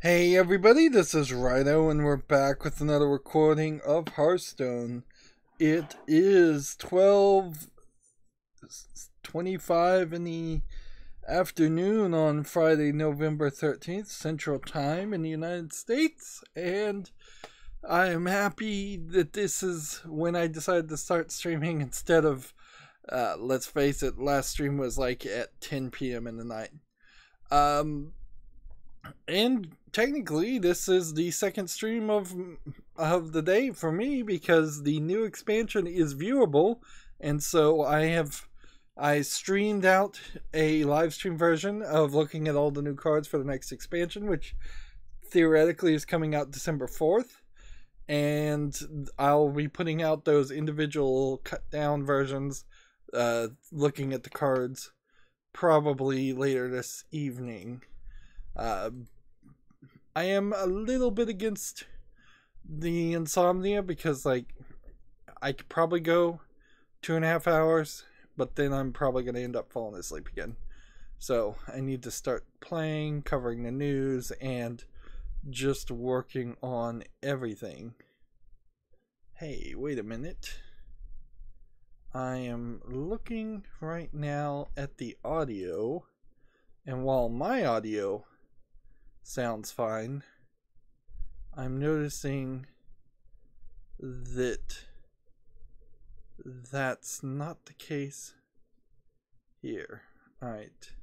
Hey everybody, this is Rydo and we're back with another recording of Hearthstone. It is 12:25 in the afternoon on Friday, November 13th, Central Time in the United States, and I am happy that this is when I decided to start streaming instead of, let's face it, last stream was like at 10 p.m. in the night. And technically this is the second stream of the day for me because the new expansion is viewable, and so I streamed out a live stream version of looking at all the new cards for the next expansion, which theoretically is coming out December 4th, and I'll be putting out those individual cut down versions looking at the cards probably later this evening. I am a little bit against the insomnia because, like, I could probably go 2.5 hours, but then I'm probably going to end up falling asleep again. So I need to start playing, covering the news, and just working on everything. Hey, wait a minute. I am looking right now at the audio, and while my audio sounds fine, I'm noticing that that's not the case here. Alright,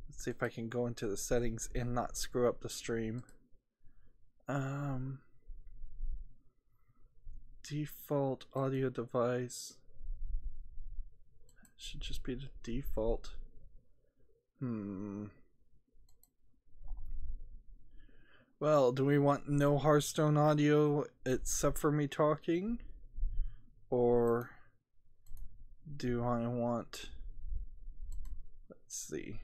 let's see if I can go into the settings and not screw up the stream. Default audio device should just be the default. Well, do we want no Hearthstone audio except for me talking? Or do I want... Let's see.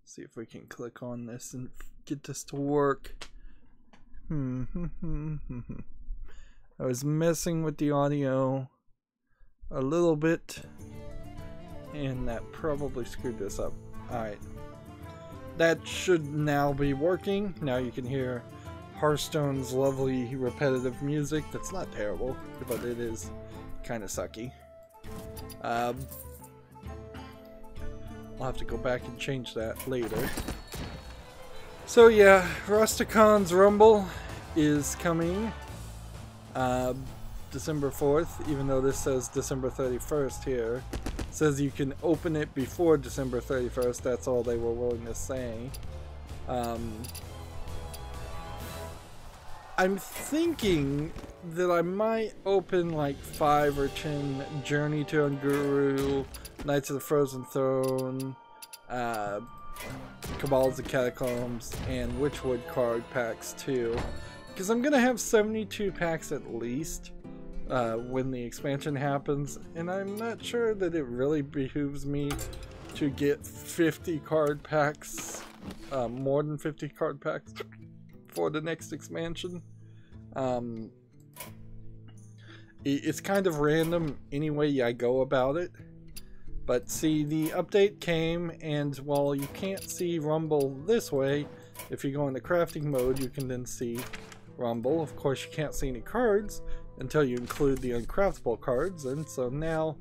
See if we can click on this and get this to work. I was messing with the audio a little bit, and that probably screwed this up. Alright. That should now be working. Now you can hear Hearthstone's lovely repetitive music. That's not terrible, but it is kind of sucky. I'll have to go back and change that later. So yeah, Rusticon's Rumble is coming December 4th, even though this says December 31st here. It says you can open it before December 31st. That's all they were willing to say. I'm thinking that I might open like 5 or 10 Journey to Unguru, Knights of the Frozen Throne, Cabals of Catacombs, and Witchwood card packs too. Because I'm going to have 72 packs at least when the expansion happens, and I'm not sure that it really behooves me to get 50 card packs, more than 50 card packs for the next expansion. It's kind of random any way I go about it, but see, the update came, and while you can't see Rumble this way, if you go into crafting mode you can then see Rumble. Of course you can't see any cards until you include the uncraftable cards, and so now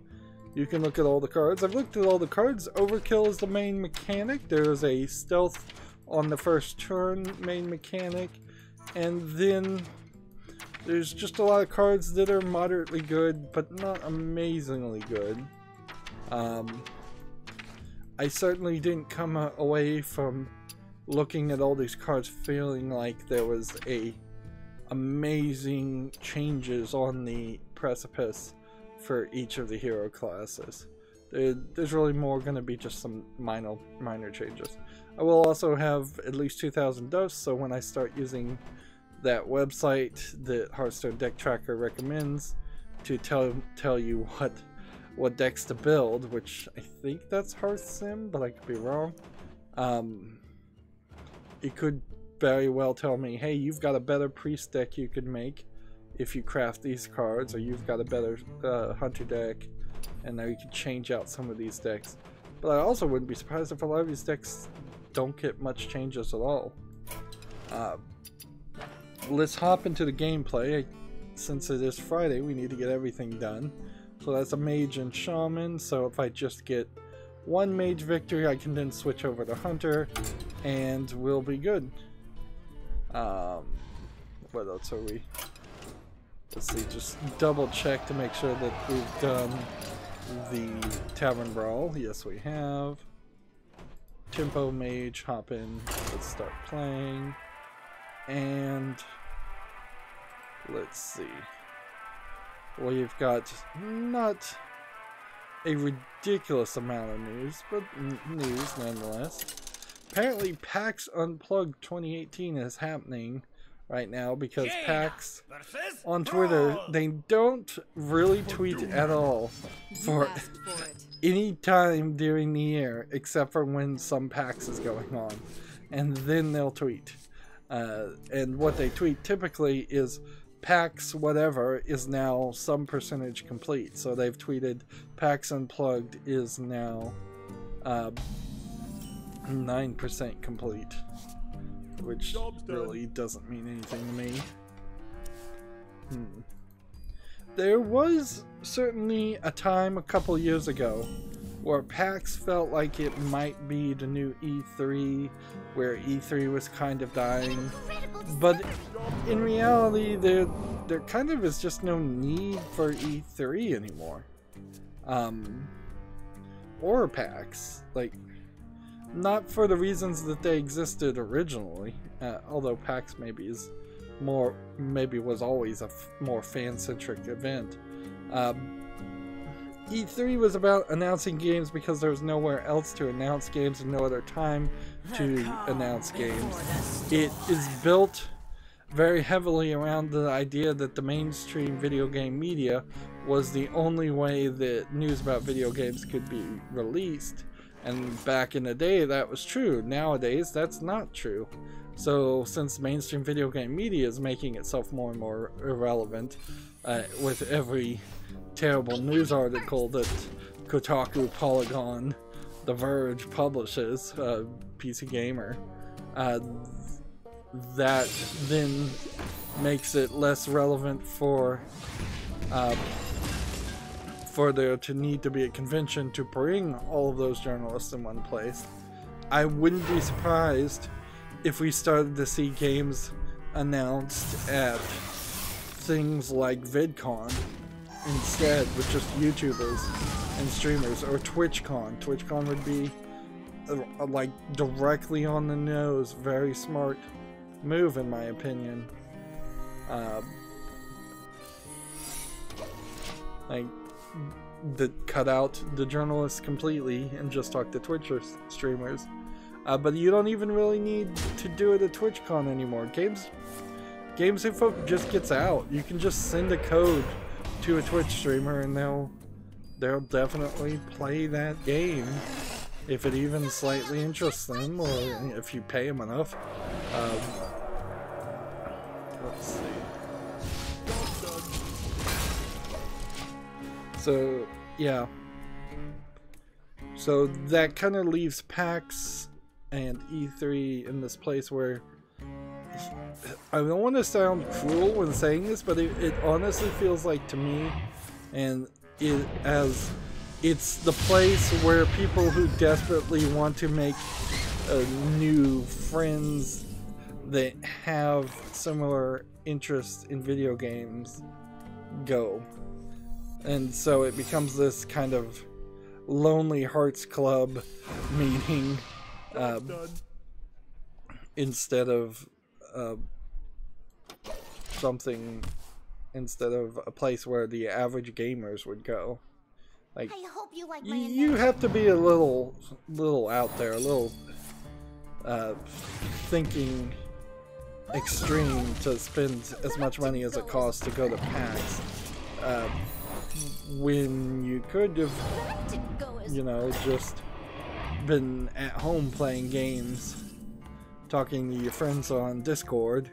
you can look at all the cards. I've looked at all the cards. Overkill is the main mechanic. There's a stealth on the first turn main mechanic, and then there's just a lot of cards that are moderately good but not amazingly good. I certainly didn't come away from looking at all these cards feeling like there was amazing changes on the precipice for each of the hero classes. There's really more going to be just some minor changes. I will also have at least 2,000 dust, so when I start using that website that Hearthstone Deck Tracker recommends to tell you what decks to build, which I think that's Hearthsim, but I could be wrong. It could very well tell me, hey, you've got a better priest deck you could make if you craft these cards, or you've got a better hunter deck, and now you can change out some of these decks. But I also wouldn't be surprised if a lot of these decks don't get much changes at all. Let's hop into the gameplay. Since it is Friday, we need to get everything done. So that's a mage and shaman, so if I just get one mage victory, I can then switch over to hunter, and we'll be good. What else are we? Let's see, just double check to make sure that we've done the tavern brawl. Yes, we have. Tempo mage, hop in, let's start playing. And let's see. We've got not a ridiculous amount of news, but news nonetheless. Apparently PAX Unplugged 2018 is happening right now because PAX on Twitter, they don't really tweet at all for any time during the year except for when some PAX is going on, and then they'll tweet. And what they tweet typically is PAX whatever is now some percentage complete. So they've tweeted PAX Unplugged is now 9% complete, which really doesn't mean anything to me. There was certainly a time a couple years ago where PAX felt like it might be the new E3, where E3 was kind of dying, but in reality there kind of is just no need for E3 anymore, or PAX, like, not for the reasons that they existed originally, although PAX maybe was always a more fan-centric event. E3 was about announcing games because there was nowhere else to announce games and no other time to announce games. It is built very heavily around the idea that the mainstream video game media was the only way that news about video games could be released. And back in the day that was true. Nowadays that's not true. So since mainstream video game media is making itself more and more irrelevant with every terrible news article that Kotaku, Polygon, The Verge publishes, PC Gamer, that then makes it less relevant for there to need to be a convention to bring all of those journalists in one place. I wouldn't be surprised if we started to see games announced at things like VidCon instead, with just YouTubers and streamers, or TwitchCon. TwitchCon would be like directly on the nose, very smart move in my opinion. Like, cut out the journalists completely and just talk to Twitch streamers. But you don't even really need to do it at TwitchCon anymore. Games info just gets out. You can just send a code to a Twitch streamer and they'll definitely play that game if it even slightly interests them, or if you pay them enough. Let's see. So yeah, so that kind of leaves PAX and E3 in this place where, I don't want to sound cruel when saying this, but it honestly feels like to me, and it's the place where people who desperately want to make new friends that have similar interests in video games go. And so it becomes this kind of Lonely Hearts Club meeting, instead of instead of a place where the average gamers would go. Like, I hope you like you have to be a little out there, a little thinking extreme to spend as much money as it costs to go to PAX. When you could have, you know, just been at home playing games, talking to your friends on Discord.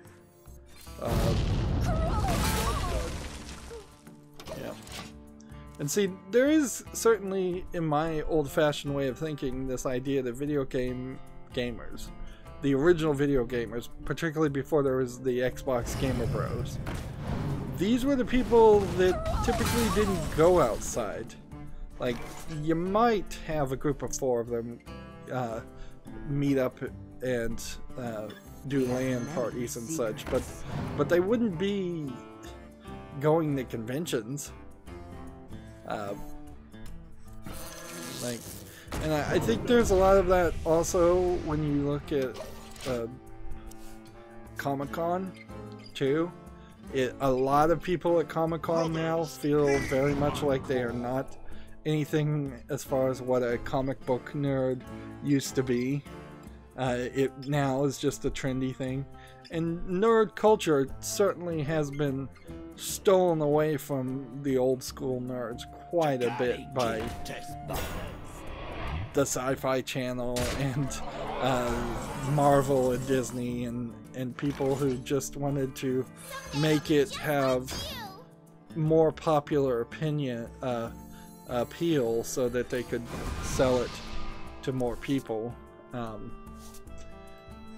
Yeah. And see, there is certainly, in my old-fashioned way of thinking, this idea that video game gamers. The original video gamers, particularly before there was the Xbox Gamer Bros. These were the people that typically didn't go outside. Like, you might have a group of 4 of them meet up and do LAN parties and such, but they wouldn't be going to conventions. And I think there's a lot of that also when you look at Comic-Con too. A lot of people at Comic-Con now feel very much like they are not anything as far as what a comic book nerd used to be. It now is just a trendy thing. And nerd culture certainly has been stolen away from the old school nerds quite a bit by the Sci-Fi Channel and Marvel and Disney and people who just wanted to make it have more popular appeal so that they could sell it to more people.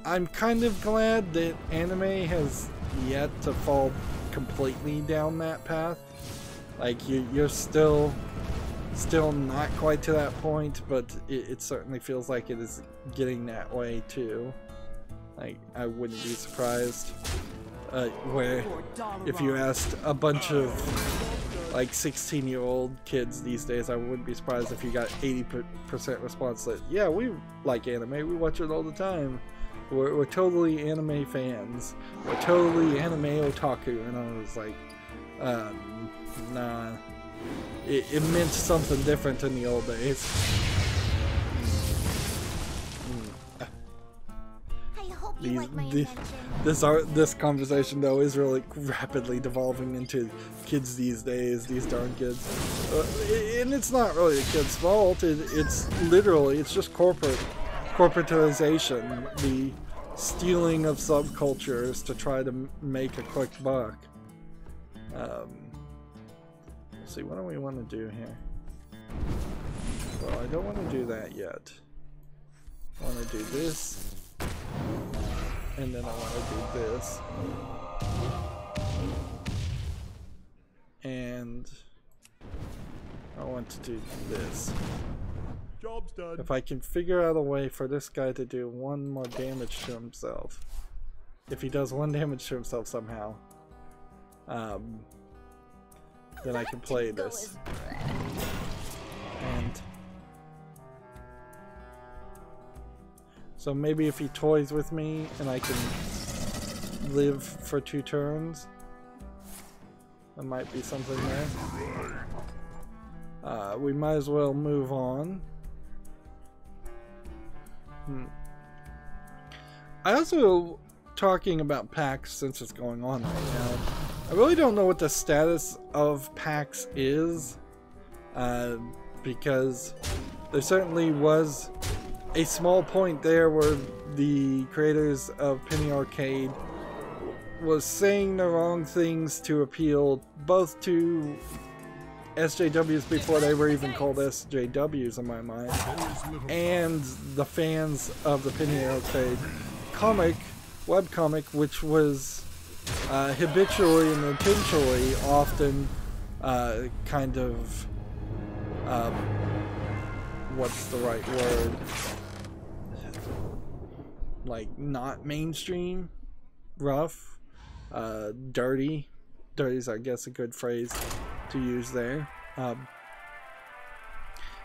I'm kind of glad that anime has yet to fall completely down that path. Like, you're still not quite to that point, but it certainly feels like it is getting that way too. Like, I wouldn't be surprised where if you asked a bunch of like 16-year-old kids these days, I wouldn't be surprised if you got 80% response that, yeah, we like anime, we watch it all the time. We're totally anime fans. We're totally anime otaku. And I was like, nah. It meant something different in the old days. I hope you like my invention. This conversation though is really rapidly devolving into kids these days, these darn kids. And it's not really the kids' fault. It's literally, it's just corporatization, the stealing of subcultures to try to make a quick buck. Let's see, what do we want to do here? Well, I don't want to do that yet. I want to do this, and then I want to do this, and I want to do this. Job's done. If I can figure out a way for this guy to do 1 more damage to himself, if he does 1 damage to himself somehow, then I can play this. And so maybe if he toys with me and I can live for 2 turns, there might be something there. We might as well move on. I also, talking about PAX since it's going on right now, I really don't know what the status of PAX is, because there certainly was a small point there where the creators of Penny Arcade was saying the wrong things to appeal both to SJWs before they were even called SJWs in my mind, and the fans of the Penny Arcade webcomic, which was habitually and intentionally often kind of what's the right word, like not mainstream, rough, dirty. Dirty's, I guess, a good phrase to use there.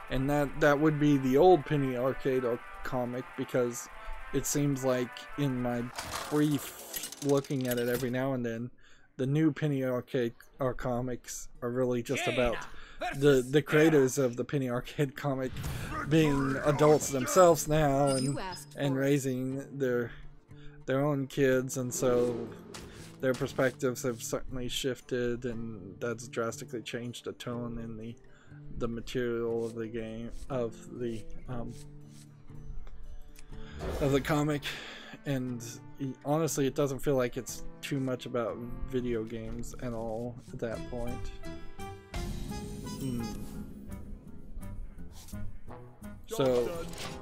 And that would be the old Penny Arcade comic, because it seems like in my brief looking at it every now and then, the new Penny Arcade comics are really just about the creators of the Penny Arcade comic being adults themselves now and raising their own kids, and so their perspectives have certainly shifted, and that's drastically changed the tone in the material of the game, of the comic. And honestly, it doesn't feel like it's too much about video games at all at that point. So,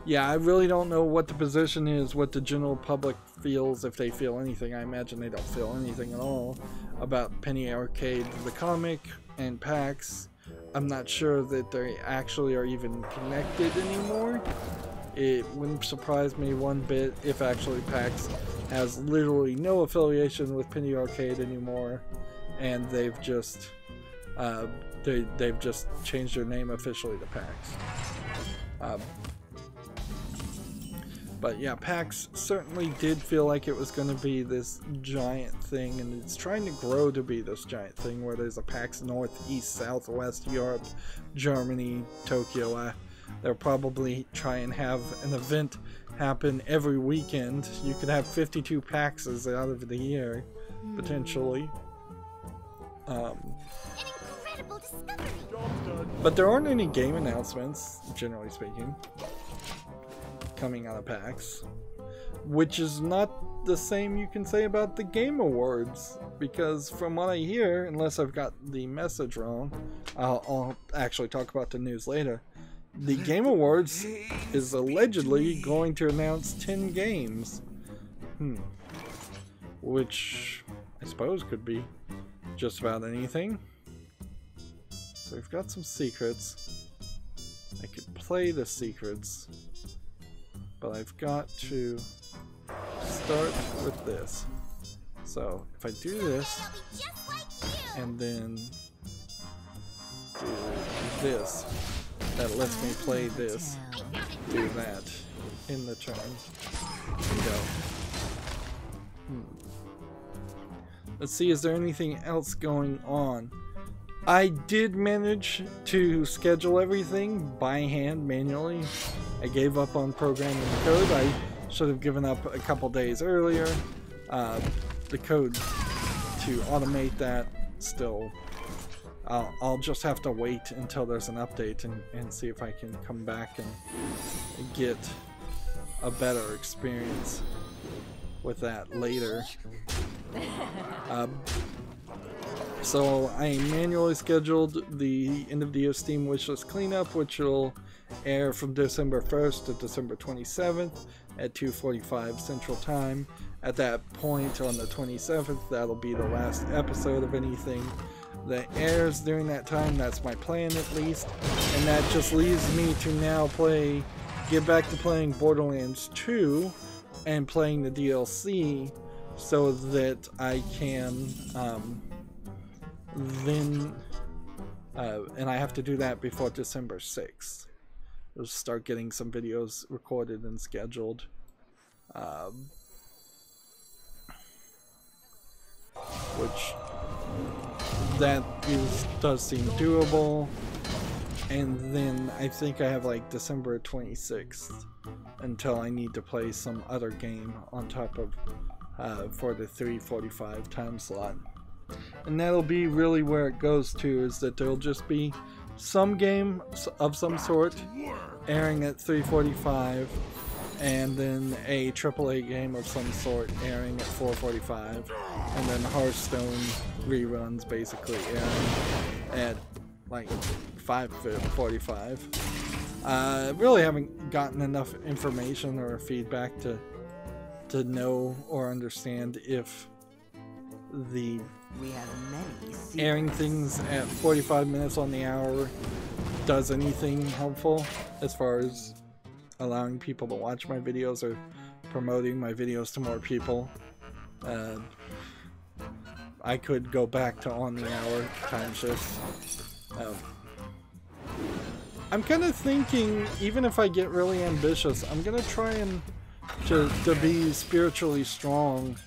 yeah, I really don't know what the position is, what the general public feels, if they feel anything. I imagine they don't feel anything at all about Penny Arcade, the comic, and PAX. I'm not sure that they actually are even connected anymore. It wouldn't surprise me one bit if actually PAX has literally no affiliation with Penny Arcade anymore, and they've just they've just changed their name officially to PAX. But yeah, PAX certainly did feel like it was going to be this giant thing, and it's trying to grow to be this giant thing where there's a PAX North, East, South, West, Europe, Germany, Tokyo. They'll probably try and have an event happen every weekend. You could have 52 PAXs out of the year, potentially. Incredible discovery. But there aren't any game announcements, generally speaking, coming out of PAX, which is not the same you can say about the Game Awards, because from what I hear, unless I've got the message wrong, I'll actually talk about the news later. The Game Awards is allegedly going to announce 10 games. Which I suppose could be just about anything. So we've got some secrets. I could play the secrets, but I've got to start with this. So if I do this, and then do this, that lets me play this, do that in the turn. There we go. Let's see, is there anything else going on? I did manage to schedule everything by hand manually. I gave up on programming the code. I should have given up a couple days earlier. The code to automate that still, I'll just have to wait until there's an update and see if I can come back and get a better experience with that later. So I manually scheduled the end of the year Steam wishlist cleanup, which will air from December 1st to December 27th at 2:45 Central Time. At that point on the 27th, that'll be the last episode of anything that airs during that time. That's my plan, at least. And that just leaves me to now get back to playing Borderlands 2 and playing the DLC, so that I can and I have to do that before December 6th. I'll start getting some videos recorded and scheduled. Which does seem doable. And then I think I have like December 26th until I need to play some other game on top of for the 3:45 time slot. And that'll be really where it goes to, is that there'll just be some game of some sort airing at 3:45, and then a AAA game of some sort airing at 4:45, and then Hearthstone reruns basically airing at like 5:45. Really haven't gotten enough information or feedback to know or understand if the airing things at 45 minutes on the hour does anything helpful as far as allowing people to watch my videos or promoting my videos to more people. I could go back to on the hour time shift. I'm kind of thinking, even if I get really ambitious, I'm gonna try and to be spiritually strong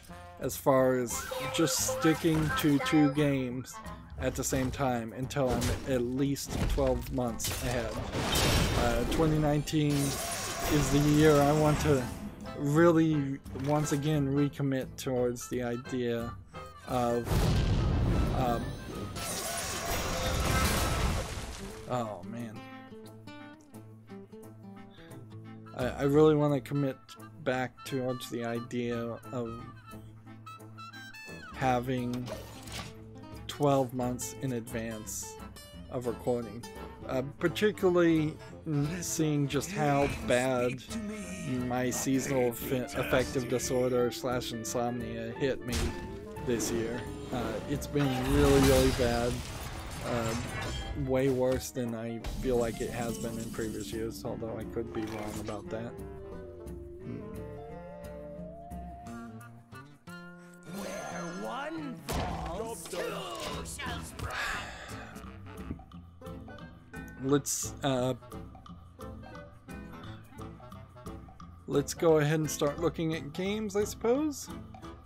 as far as just sticking to 2 games at the same time until I'm at least 12 months ahead. 2019 is the year I want to really once again recommit towards the idea of oh man, I really want to commit back towards the idea of having 12 months in advance of recording. Particularly seeing just how bad my seasonal affective disorder / insomnia hit me this year. It's been really bad. Way worse than I feel like it has been in previous years, although I could be wrong about that. Where one falls, two shall spread. Let's go ahead and start looking at games, I suppose.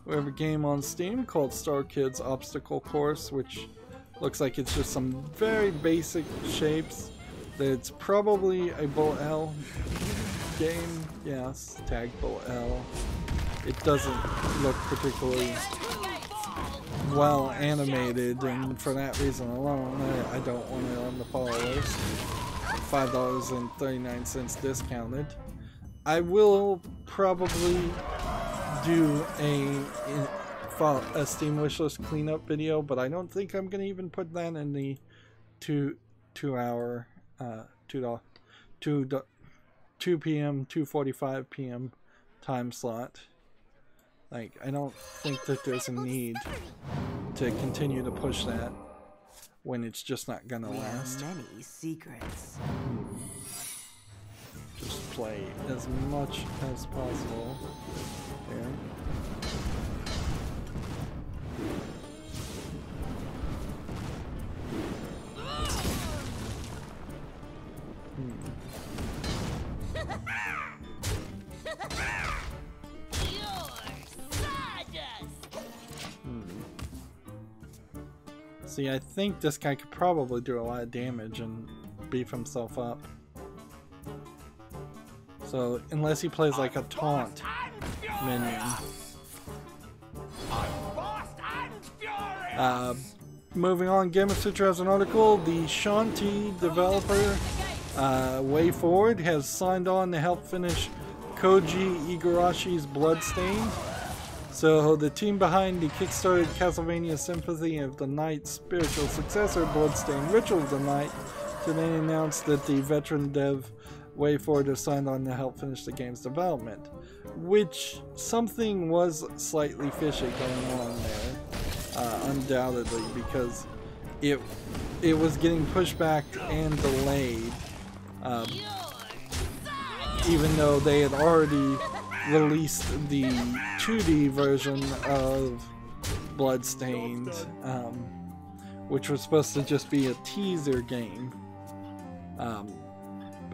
We have a game on Steam called Star Kids Obstacle Course, which looks like it's just some very basic shapes. It's probably a bullet hell game. Yes, tag bullet hell. It doesn't look particularly well animated, and for that reason alone, I don't want it on the follow list. $5.39 discounted. I will probably do a Steam wishlist cleanup video, but I don't think I'm gonna even put that in the 2 p.m. 2:45 p.m. time slot. Like, I don't think that there's a need to continue to push that when it's just not gonna last. Many secrets. Just play as much as possible. There. See, I think this guy could probably do a lot of damage and beef himself up. So, unless he plays like a taunt minion. Moving on, Gamer Sutra has an article. The Shanti developer, WayForward, has signed on to help finish Koji Igarashi's Bloodstained. So, the team behind the kickstarted Castlevania Symphony of the Night's spiritual successor, Bloodstained Ritual of the Night, today announced that the veteran dev WayForward has signed on to help finish the game's development, which something was slightly fishy going on there, undoubtedly, because it was getting pushed back and delayed, even though they had already released the 2D version of Bloodstained, which was supposed to just be a teaser game.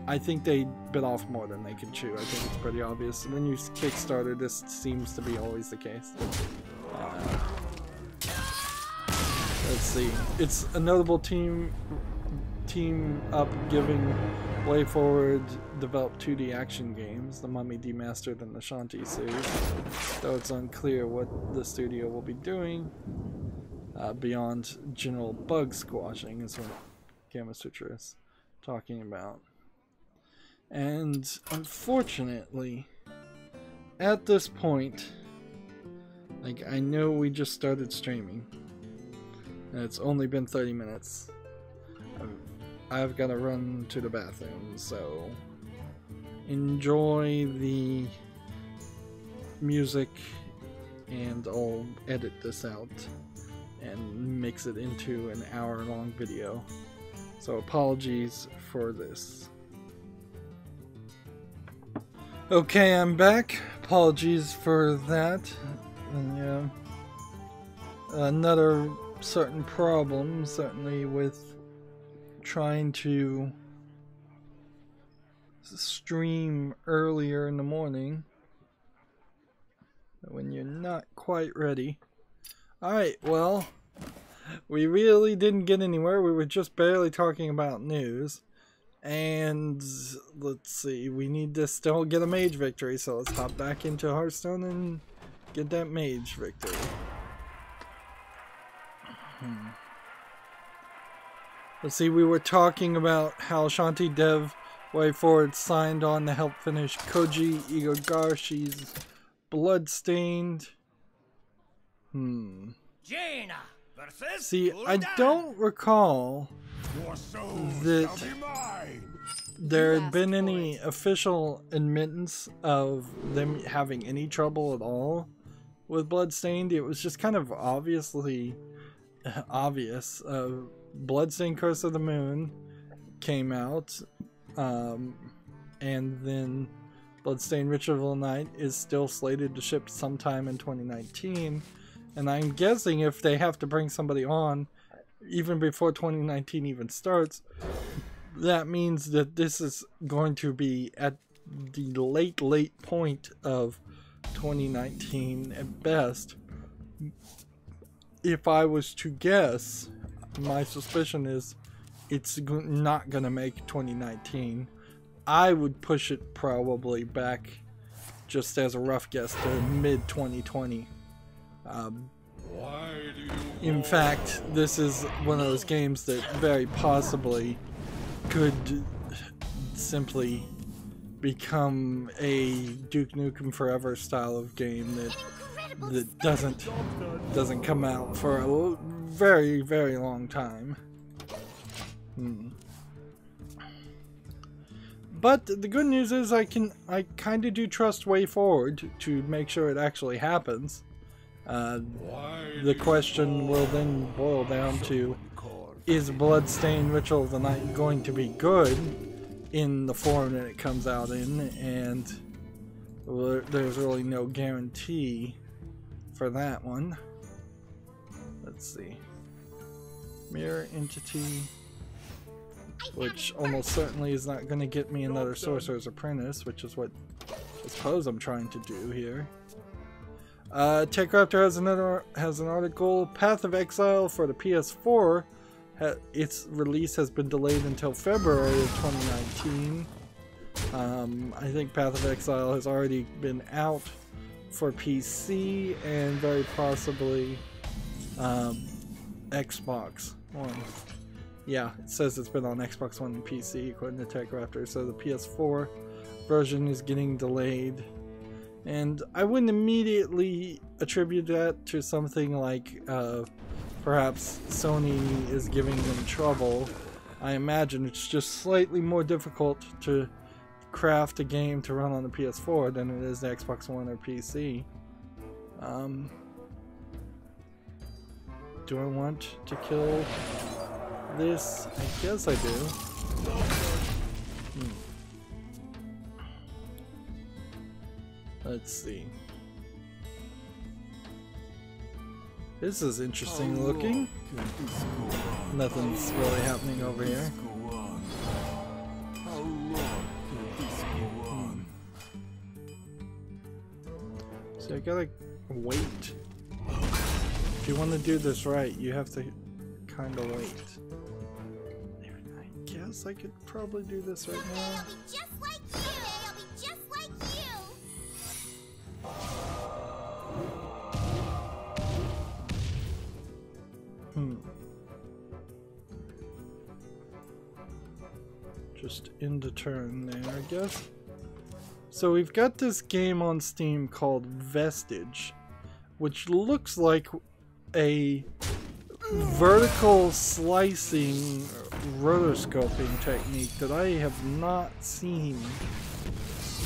I think they bit off more than they could chew. I think it's pretty obvious. When you Kickstarter, this seems to be always the case. Let's see. It's a notable team up giving WayForward developed 2D action games, The Mummy Demastered and the Shanti series, though it's unclear what the studio will be doing beyond general bug squashing is what Gamma Sutra is talking about. And unfortunately, at this point, like, I know we just started streaming and it's only been 30 minutes. I've got to run to the bathroom, so enjoy the music and I'll edit this out and mix it into an hour-long video. So apologies for this. Okay, I'm back. Apologies for that. Yeah. Another certain problem, certainly, with trying to stream earlier in the morning when you're not quite ready. Alright, well, we really didn't get anywhere. We were just barely talking about news. And let's see, we need to still get a mage victory, so let's hop back into Hearthstone and get that mage victory. Let's see, we were talking about how Shanti Dev WayForward signed on to help finish Koji Igarashi's Bloodstained. Jaina versus See, I don't recall that there had been any official admittance of them having any trouble at all with Bloodstained. It was just kind of obviously obvious. Bloodstained Curse of the Moon came out, and then Bloodstained Ritual of the Night is still slated to ship sometime in 2019, and I'm guessing if they have to bring somebody on even before 2019 even starts, that means that this is going to be at the late point of 2019 at best. If I was to guess, my suspicion is it's not going to make 2019. I would push it probably back, just as a rough guess, to mid-2020. In fact, this is one of those games that very possibly could simply become a Duke Nukem Forever style of game that doesn't come out for a very, very long time. But the good news is I kind of do trust Way Forward to make sure it actually happens. The question will then boil down to, is Bloodstained Ritual of the Night going to be good in the form that it comes out in? And there's really no guarantee for that one. Let's see. Mirror Entity, which almost certainly is not going to get me another Sorcerer's Apprentice, which is what I suppose I'm trying to do here. TechRaptor has an article. Path of Exile for the PS4, its release has been delayed until February of 2019. I think Path of Exile has already been out for PC and very possibly Xbox One. Yeah, it says it's been on Xbox One and PC according to TechRaptor, so the PS4 version is getting delayed. And I wouldn't immediately attribute that to something like perhaps Sony is giving them trouble. I imagine it's just slightly more difficult to craft a game to run on the PS4 than it is the Xbox One or PC. Do I want to kill this? I guess I do. Let's see. This is interesting looking. Nothing's really happening over here. So I gotta wait. If you want to do this right, you have to kind of wait. I guess I could probably do this right now. Just end a turn there, I guess. So we've got this game on Steam called Vestige, which looks like a vertical slicing rotoscoping technique that I have not seen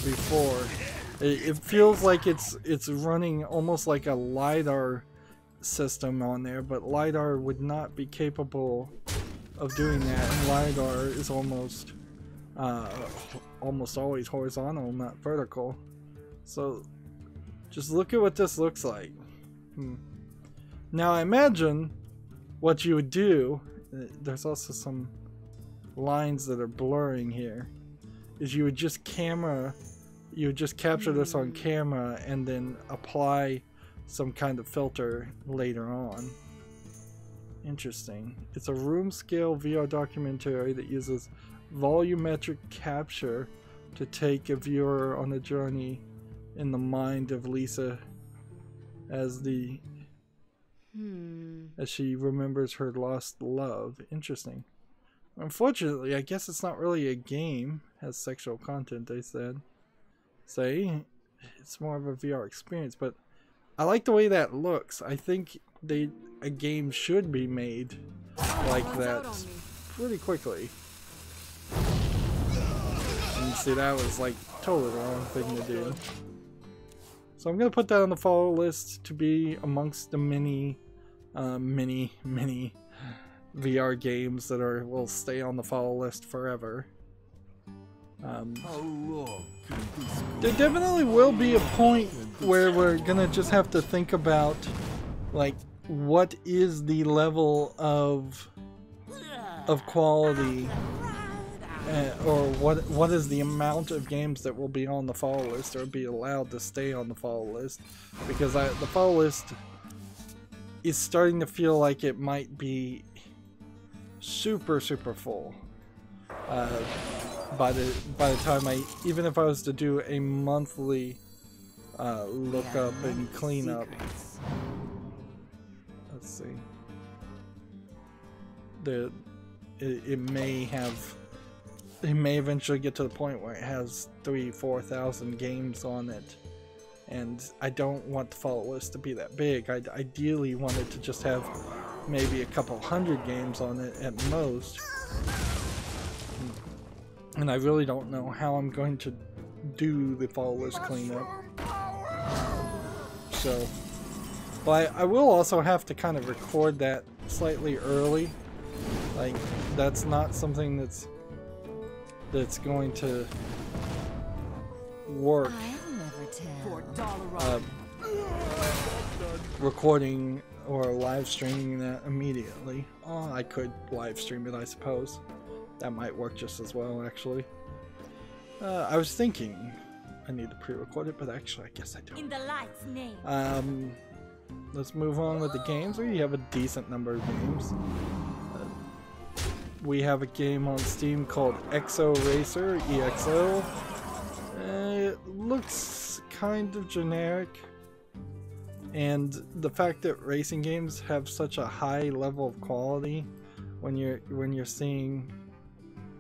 before. It feels like it's running almost like a LiDAR system on there, but LiDAR would not be capable of doing that, and LiDAR is almost always horizontal, not vertical. So just look at what this looks like. Now I imagine what you would do, there's also some lines that are blurring here, is you would just capture this on camera and then apply some kind of filter later on. Interesting. It's a room scale VR documentary that uses volumetric capture to take a viewer on a journey in the mind of Lisa as she remembers her lost love. Interesting. Unfortunately, I guess it's not really a game. It has sexual content, they said. It's more of a VR experience, but I like the way that looks. I think a game should be made like that. pretty quickly. And you see, that was like totally the wrong thing to do. So I'm gonna put that on the follow list to be amongst the many VR games that will stay on the follow list forever. There definitely will be a point where we're gonna just have to think about, like, what is the level of quality, or what is the amount of games that will be on the follow list or be allowed to stay on the follow list, because the follow list is starting to feel like it might be super full by the time even if I was to do a monthly lookup and cleanup. Let's see. It may eventually get to the point where it has 3,000-4,000 games on it, and I don't want the follow list to be that big. I ideally want it to just have maybe a couple hundred games on it at most. And I really don't know how I'm going to do the follow list cleanup. So, but I will also have to kind of record that slightly early. Like, that's not something that's going to work. Recording or live streaming that immediately. Oh, I could live stream it, I suppose. That might work just as well, actually. I was thinking I need to pre-record it, but actually I guess I don't. In the light's name. Let's move on with the games. We have a decent number of games. We have a game on Steam called Exo Racer, EXO. It looks kind of generic, and the fact that racing games have such a high level of quality, when you're seeing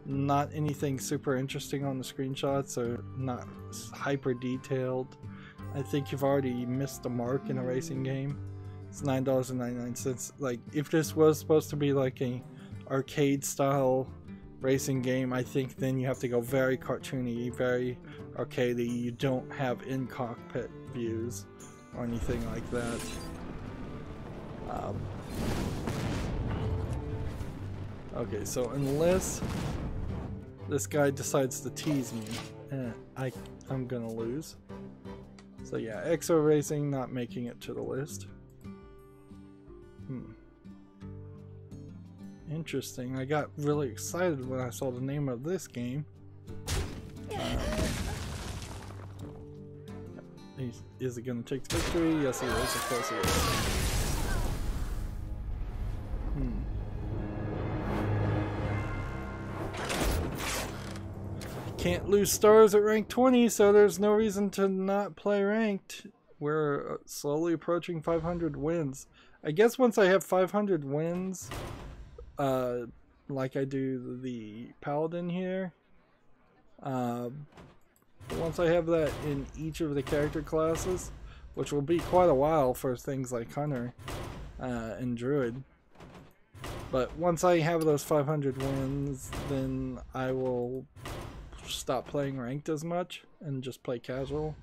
not anything super interesting on the screenshots or not hyper detailed, I think you've already missed the mark in a racing game. It's $9.99. Like, if this was supposed to be like a arcade style racing game, I think then you have to go very cartoony, very arcadey. You don't have in-cockpit views or anything like that. Okay, so unless this guy decides to tease me, I'm gonna lose. So yeah, Exo Racing not making it to the list. Interesting. I got really excited when I saw the name of this game. Is it going to take the victory? Yes, it is. Of course it is. Can't lose stars at rank 20, so there's no reason to not play ranked. We're slowly approaching 500 wins. I guess once I have 500 wins, like I do the Paladin here, once I have that in each of the character classes, which will be quite a while for things like Hunter and Druid, but once I have those 500 wins, then I will stop playing ranked as much and just play casual.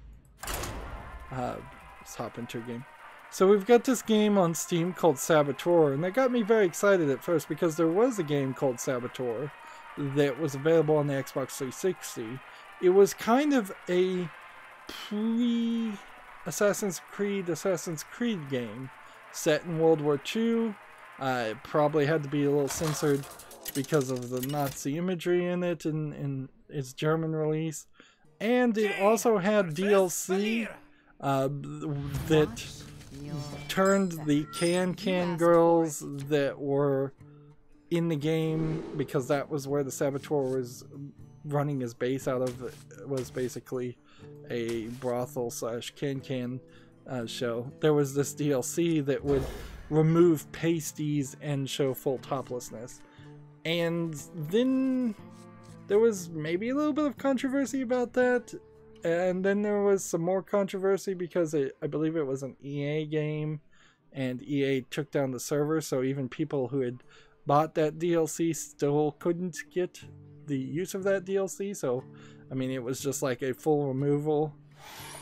Let's hop into a game. So we've got this game on Steam called Saboteur, and that got me very excited at first because there was a game called Saboteur that was available on the Xbox 360. It was kind of a pre-Assassin's Creed game set in World War II. It probably had to be a little censored because of the Nazi imagery in it in its German release. And it also had DLC that turned the can girls that were in the game, because that was where the Saboteur was running his base out of. It was basically a brothel slash can show. There was this DLC that would remove pasties and show full toplessness. And then there was maybe a little bit of controversy about that. And then there was some more controversy because I believe it was an EA game, and EA took down the server, so even people who had bought that DLC still couldn't get the use of that DLC. So, I mean, it was just like a full removal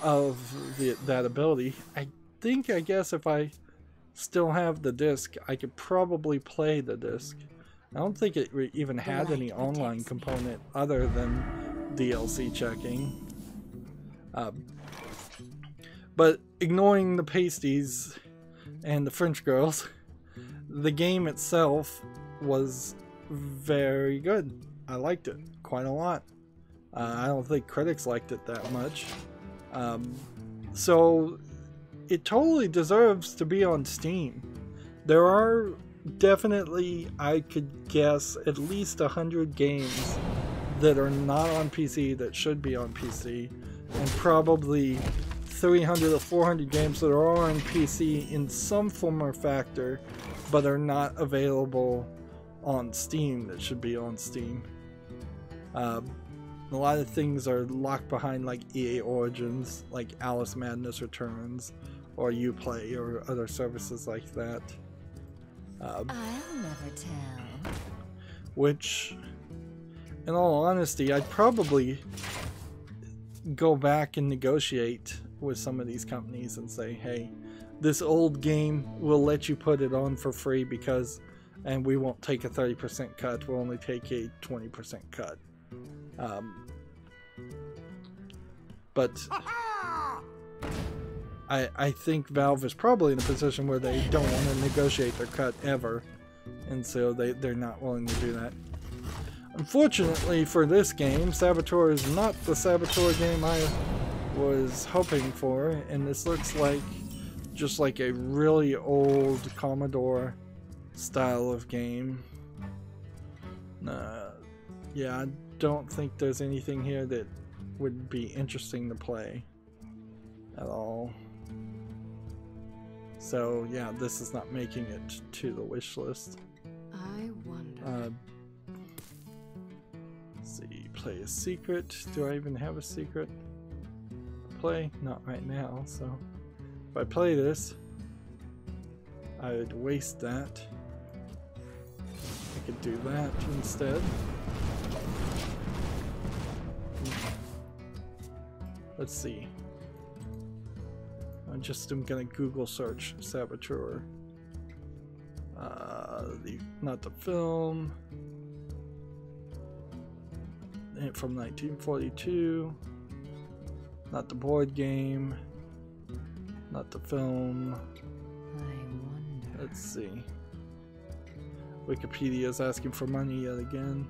of that ability. I guess if I still have the disc, I could probably play the disc. I don't think it even had any online component other than DLC checking. But ignoring the pasties and the French girls, the game itself was very good. I liked it quite a lot. I don't think critics liked it that much. So it totally deserves to be on Steam. There are definitely, I could guess, at least 100 games that are not on PC that should be on PC, and probably 300 or 400 games that are on PC in some form or factor but are not available on Steam that should be on Steam. A lot of things are locked behind like EA Origins, like Alice Madness Returns, or Uplay, or other services like that. I'll never tell. Which, in all honesty, I'd probably go back and negotiate with some of these companies and say, hey, this old game, we'll let you put it on for free because, and we won't take a 30% cut, we'll only take a 20% cut. But I think Valve is probably in a position where they don't want to negotiate their cut ever, and so they're not willing to do that. Unfortunately for this game, Saboteur is not the Saboteur game I was hoping for, and this looks like just like a really old Commodore style of game. Yeah, I don't think there's anything here that would be interesting to play at all. So yeah, this is not making it to the wish list. I wonder. Let's see, play a secret. Do I even have a secret? Play? Not right now, so if I play this, I would waste that. I could do that instead. Let's see. I'm gonna Google search Saboteur. Not the film. From 1942. Not the board game. Not the film. I wonder. Let's see. Wikipedia is asking for money yet again.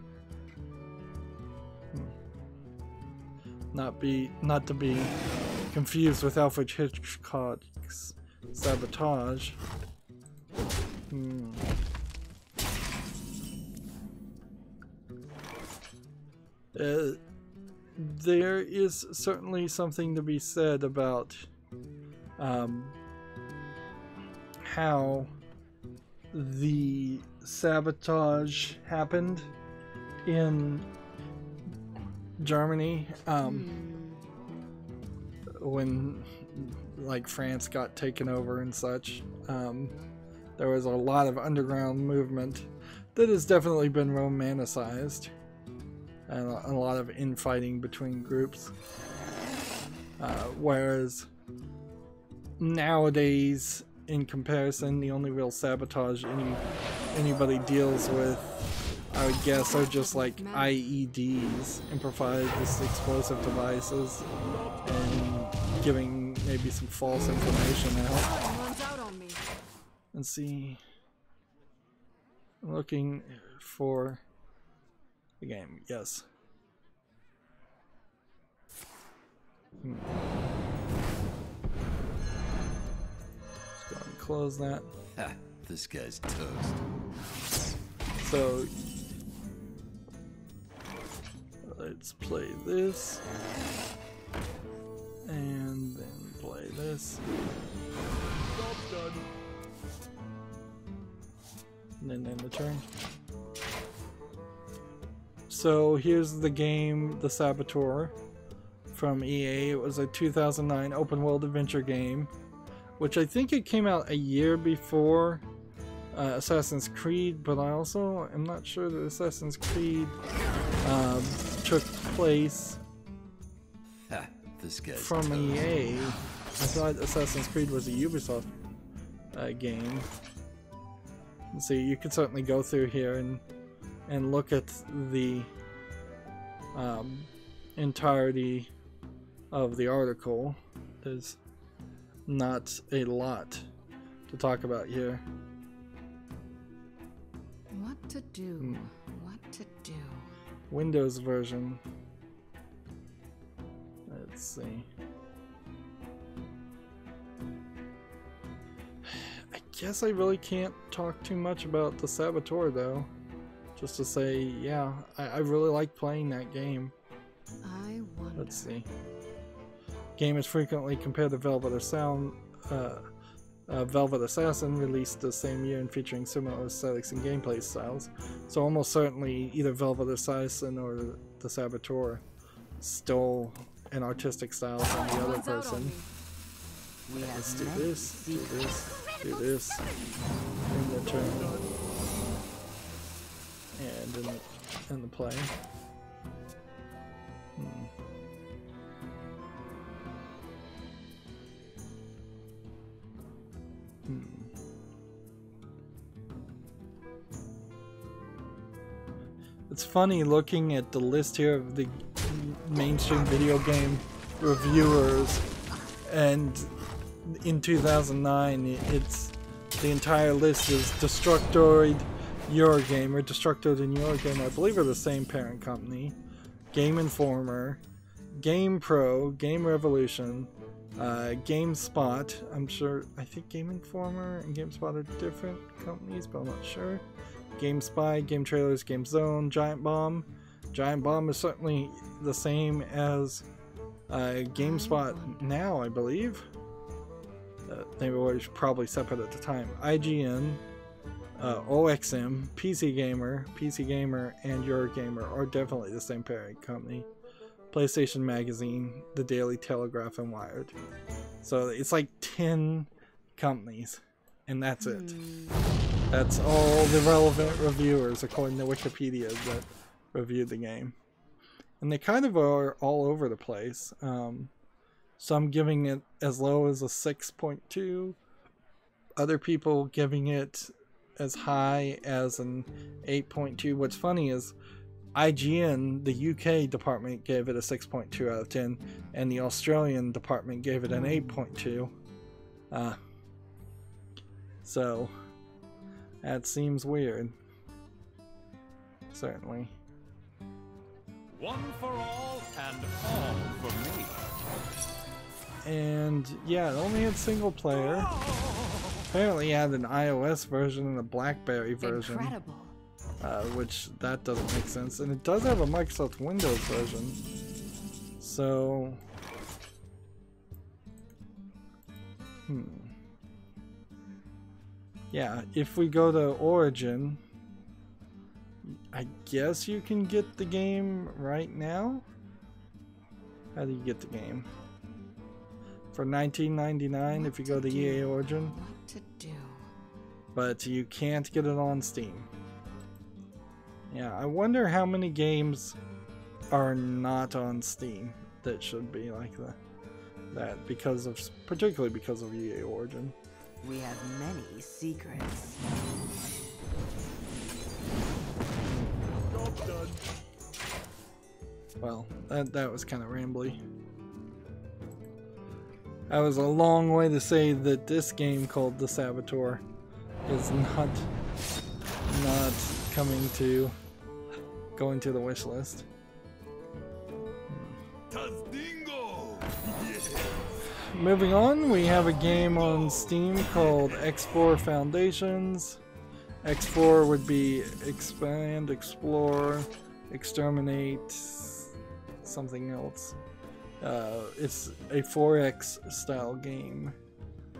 Not to be confused with Alfred Hitchcock's Sabotage. There is certainly something to be said about how the sabotage happened in Germany when like France got taken over and such. There was a lot of underground movement that has definitely been romanticized, and a lot of infighting between groups, whereas nowadays, in comparison, the only real sabotage anybody deals with, I would guess, are just like IEDs, improvised explosive devices, and giving maybe some false information out. Let's see. I'm looking for the game. Yes. Let's go and close that. Ha, this guy's toast. So let's play this and then play this. Job's done. And then end the turn. So here's the game, The Saboteur, from EA. It was a 2009 open world adventure game, which I think it came out a year before Assassin's Creed, but I also am not sure that Assassin's Creed took place Ha, this guy's from toast. EA. I thought Assassin's Creed was a Ubisoft game. So you could certainly go through here and look at the entirety of the article. There's not a lot to talk about here. What to do? What to do? Windows version. Let's see. I guess I really can't talk too much about the Saboteur though. Just to say, yeah, I really like playing that game. I wonder. Let's see. Game is frequently compared to Velvet Assassin, released the same year and featuring similar aesthetics and gameplay styles. So almost certainly either Velvet Assassin or the Saboteur stole an artistic style from the other person. Let's do this, do this, do this in the turn and in the play. It's funny looking at the list here of the mainstream video game reviewers, and in 2009 it's the entire list is Destructoid, Eurogamer. Destructoid and Eurogamer, I believe, are the same parent company. Game Informer, Game Pro, Game Revolution, GameSpot. I think Game Informer and GameSpot are different companies, but I'm not sure. GameSpy, Game Trailers, Game Zone, Giant Bomb. Giant Bomb is certainly the same as GameSpot now, I believe. They were probably separate at the time. IGN, OXM, PC Gamer, and Eurogamer are definitely the same parent company. PlayStation Magazine, The Daily Telegraph, and Wired. So it's like 10 companies, and that's it. That's all the relevant reviewers, according to Wikipedia, that reviewed the game. And they kind of are all over the place. Some giving it as low as a 6.2. Other people giving it as high as an 8.2. What's funny is IGN, the UK department, gave it a 6.2 out of 10, and the Australian department gave it an 8.2. So that seems weird. Certainly. One for all and all for me. And yeah, it only had single player. Apparently it had an iOS version and a BlackBerry version. Incredible. Which that doesn't make sense. And it does have a Microsoft Windows version. So yeah, if we go to Origin, I guess you can get the game right now. How do you get the game? For $19.99 if you go to EA Origin. What to do? But you can't get it on Steam. Yeah, I wonder how many games are not on Steam that should be like that particularly because of EA Origin. We have many secrets. Job done. Well, that was kind of rambly. That was a long way to say that this game called The Saboteur is not going to the wish list. Moving on, we have a game on Steam called X4 Foundations. X4 would be expand, explore, exterminate, something else. It's a 4X style game.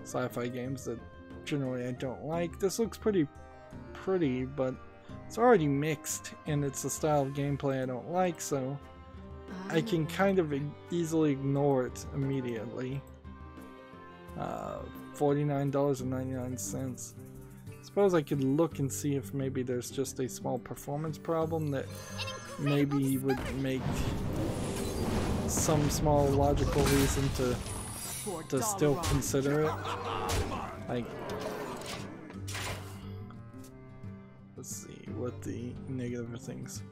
Sci-fi games that generally I don't like. This looks pretty, but it's already mixed and it's a style of gameplay I don't like, so I can kind of easily ignore it immediately. $49.99. Suppose I could look and see if maybe there's just a small performance problem that maybe would make some small logical reason to still consider it. Like, let's see what the negative things.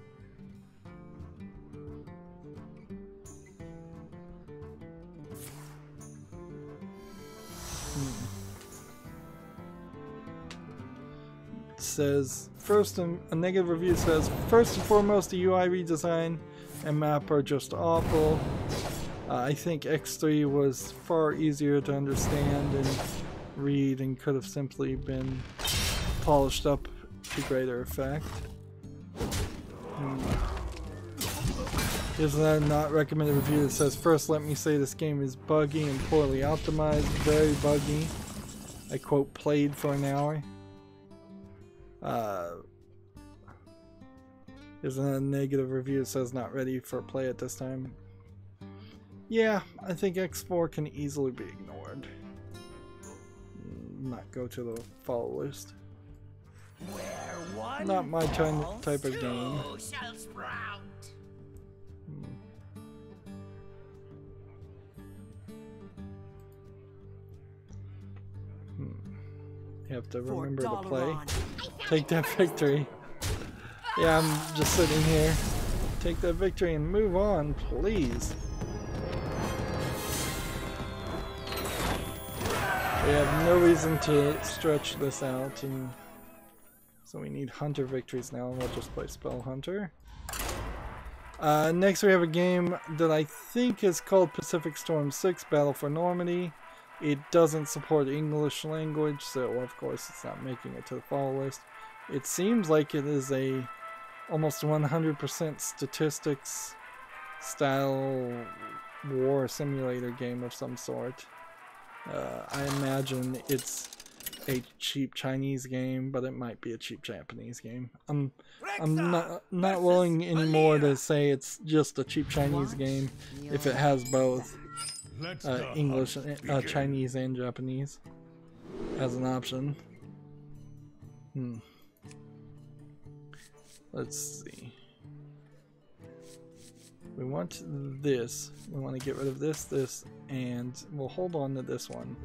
Says first, a negative review says first and foremost, the UI redesign and map are just awful. I think X3 was far easier to understand and read and could have simply been polished up to greater effect. Here's a not recommended review that says first, let me say this game is buggy and poorly optimized, very buggy. I quote, played for an hour. There's a negative review that says not ready for play at this time. Yeah, I think X4 can easily be ignored. Not go to the follow list. Not my type of game. You have to remember to play. Take that victory. Yeah, I'm just sitting here. Take that victory and move on, please. We have no reason to stretch this out, and so we need hunter victories now, and we'll just play Spell Hunter. Next we have a game that I think is called Pacific Storm 6 Battle for Normandy. It doesn't support English language, so of course it's not making it to the follow list. It seems like it is a almost 100% statistics style war simulator game of some sort. I imagine it's a cheap Chinese game, but it might be a cheap Japanese game. I'm not willing anymore to say it's just a cheap Chinese game if it has both English, Chinese, and Japanese as an option. Let's see. We want this. We want to get rid of this, and we'll hold on to this one.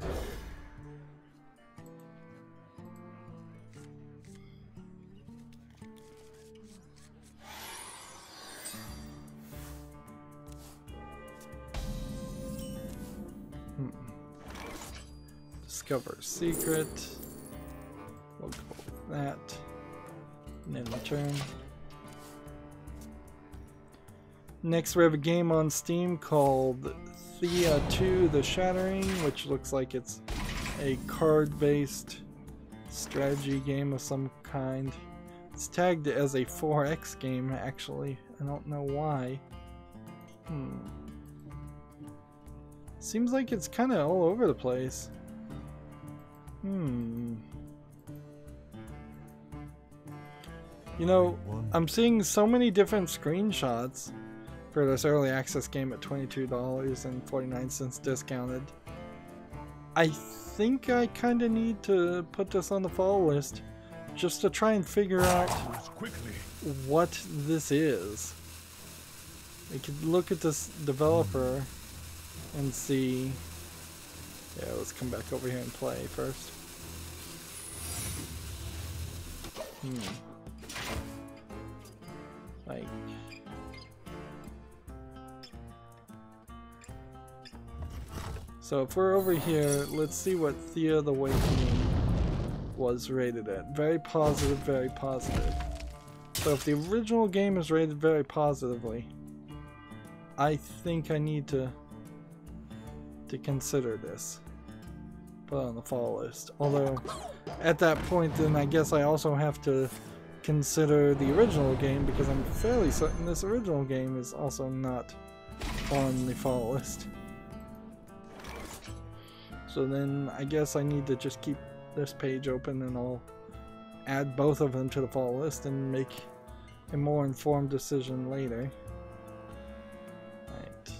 Discover a secret. We'll go with that. And then return. Next we have a game on Steam called Thea 2 The Shattering, which looks like it's a card-based strategy game of some kind. It's tagged as a 4X game, actually. I don't know why. Seems like it's kind of all over the place. You know, I'm seeing so many different screenshots for this early access game at $22.49 discounted. I think I kind of need to put this on the follow list just to try and figure out what this is. I could look at this developer and see. Yeah, let's come back over here and play first. Like, so if we're over here, let's see what Thea the Awakening was rated at. Very positive, very positive. So if the original game is rated very positively, I think I need to consider this. Put it on the follow list. Although, at that point, then I guess I also have to consider the original game, because I'm fairly certain this original game is also not on the follow list. So then I guess I need to just keep this page open, and I'll add both of them to the follow list and make a more informed decision later. Right.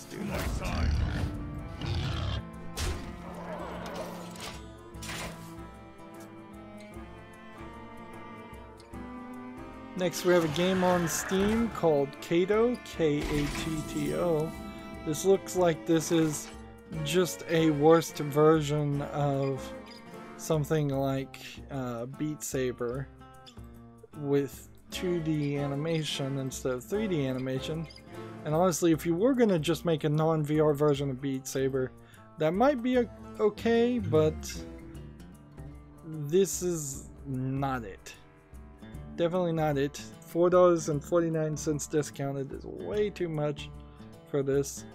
do that. Next, we have a game on Steam called Kato, K-A-T-T-O. This looks like this is just a worst version of something like Beat Saber with 2D animation instead of 3D animation. And honestly, if you were going to just make a non-VR version of Beat Saber, that might be okay, but this is not it. Definitely not it. $4.49 discounted is way too much for this.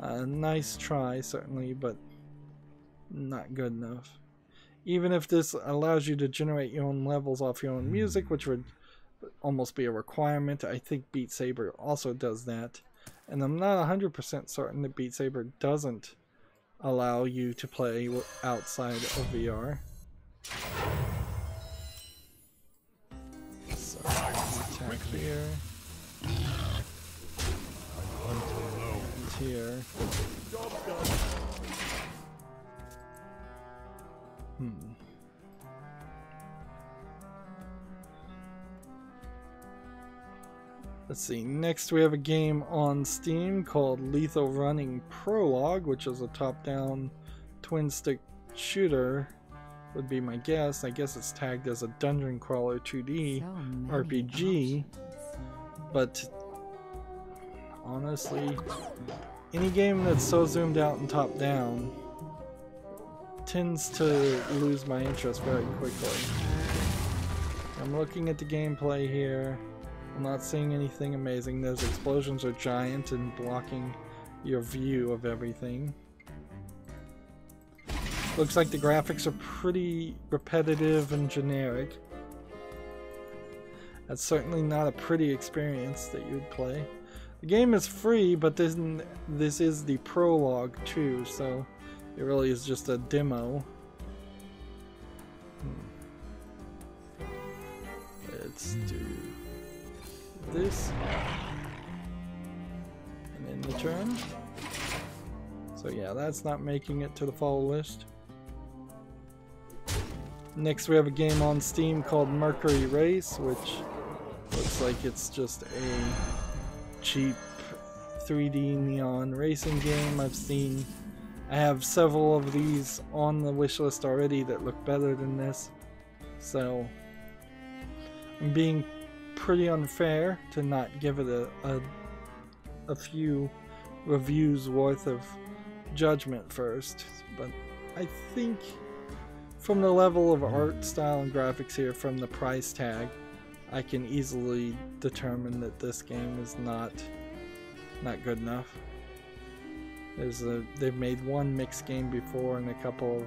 Nice try, certainly, but not good enough. Even if this allows you to generate your own levels off your own music, which would almost be a requirement, I think Beat Saber also does that. And I'm not 100% certain that Beat Saber doesn't allow you to play outside of VR. So, attack here. And here. Let's see, next we have a game on Steam called Lethal Running Prologue, which is a top-down twin-stick shooter, would be my guess. I guess it's tagged as a dungeon crawler 2D RPG, but honestly, any game that's so zoomed out and top-down tends to lose my interest very quickly. I'm looking at the gameplay here. I'm not seeing anything amazing. Those explosions are giant and blocking your view of everything. Looks like the graphics are pretty repetitive and generic. That's certainly not a pretty experience that you'd play. The game is free, but this is the prologue too, so it really is just a demo. Let's do this, and then the turn. So yeah, that's not making it to the fall list. Next we have a game on Steam called Mercury Race, which looks like it's just a cheap 3D neon racing game. I have several of these on the wishlist already that look better than this, so I'm being pretty unfair to not give it a few reviews worth of judgment first, but I think from the level of art style and graphics here, from the price tag, I can easily determine that this game is not good enough. They've made one mixed game before and a couple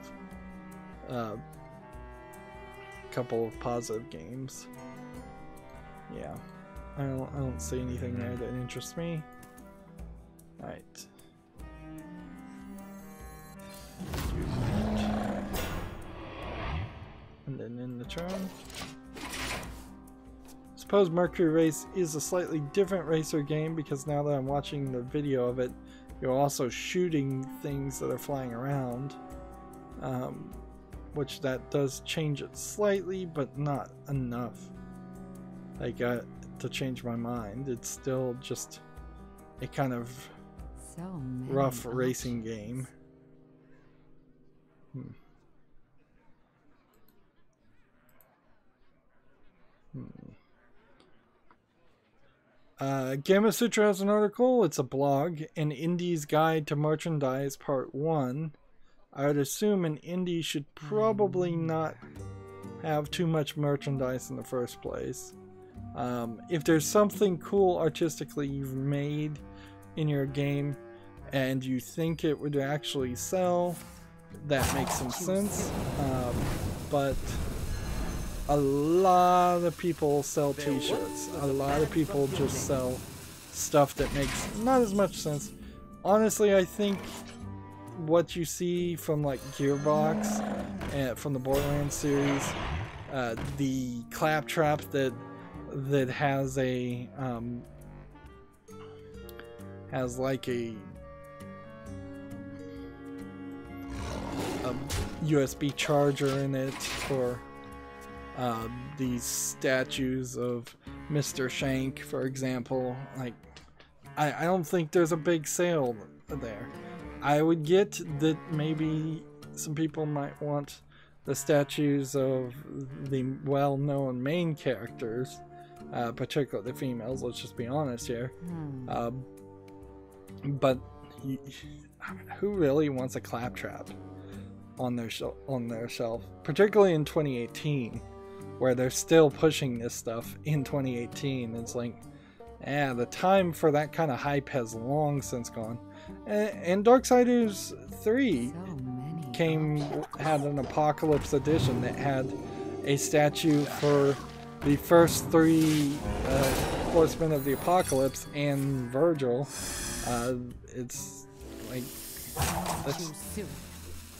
of positive games. Yeah, I don't see anything there that interests me. Alright. And then in the turn. Suppose Mercury Race is a slightly different racer game, because now that I'm watching the video of it, you're also shooting things that are flying around. Which that does change it slightly, but not enough. I got to change my mind. It's still just a kind of rough racing game. Gamma Sutra has an article. It's a blog, An Indie's Guide to Merchandise Part 1. I would assume an indie should probably not have too much merchandise in the first place. If there's something cool artistically you've made in your game and you think it would actually sell, that makes some sense. But a lot of people sell t-shirts. A lot of people just sell stuff that makes not as much sense. Honestly, I think what you see from like Gearbox and from the Borderlands series, the claptrap that has has like a USB charger in it, or these statues of Mr. Shank, for example. Like, I don't think there's a big sale there. I would get that maybe some people might want the statues of the well-known main characters, particularly the females, let's just be honest here. But who really wants a claptrap on their shelf, particularly in 2018, where they're still pushing this stuff in 2018? It's like, the time for that kind of hype has long since gone. And Darksiders 3 had an Apocalypse edition that had a statue for the first 3 Horsemen of the Apocalypse and Virgil. It's like,